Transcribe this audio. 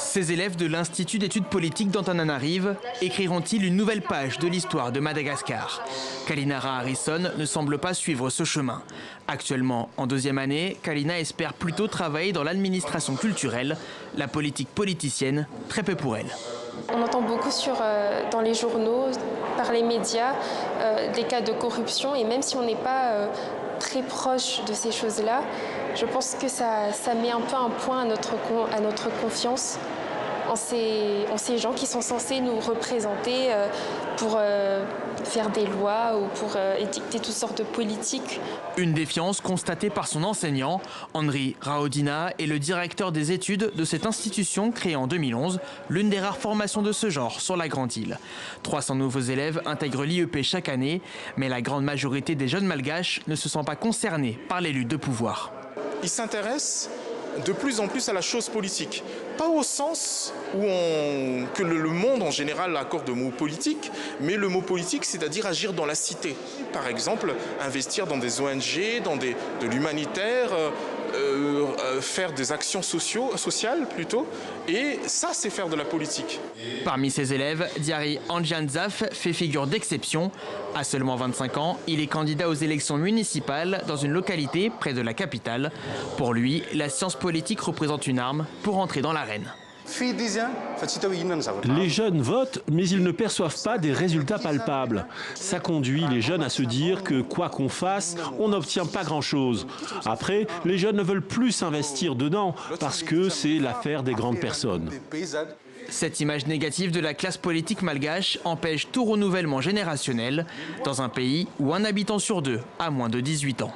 Ces élèves de l'Institut d'études politiques d'Antananarive écriront-ils une nouvelle page de l'histoire de Madagascar? Kalinara Harrison ne semble pas suivre ce chemin. Actuellement en deuxième année, Kalina espère plutôt travailler dans l'administration culturelle. La politique politicienne, très peu pour elle. On entend beaucoup dans les journaux, par les médias, des cas de corruption, et même si on n'est pas très proche de ces choses-là, je pense que ça met un peu un point à notre confiance en ces gens qui sont censés nous représenter pour faire des lois ou pour édicter toutes sortes de politiques. Une défiance constatée par son enseignant. Henri Raodina est le directeur des études de cette institution créée en 2011, l'une des rares formations de ce genre sur la Grande Île. 300 nouveaux élèves intègrent l'IEP chaque année, mais la grande majorité des jeunes malgaches ne se sent pas concernés par les luttes de pouvoir. Ils s'intéressent de plus en plus à la chose politique. Pas au sens que le monde en général accorde au mot politique, mais le mot politique, c'est-à-dire agir dans la cité. Par exemple, investir dans des ONG, dans de l'humanitaire, faire des actions sociales plutôt. Et ça, c'est faire de la politique. Parmi ses élèves, Diary Anjanzaf fait figure d'exception. À seulement 25 ans, il est candidat aux élections municipales dans une localité près de la capitale. Pour lui, la science politique représente une arme pour entrer dans l'arène. Les jeunes votent, mais ils ne perçoivent pas des résultats palpables. Ça conduit les jeunes à se dire que quoi qu'on fasse, on n'obtient pas grand-chose. Après, les jeunes ne veulent plus s'investir dedans parce que c'est l'affaire des grandes personnes. Cette image négative de la classe politique malgache empêche tout renouvellement générationnel dans un pays où un habitant sur deux a moins de 18 ans.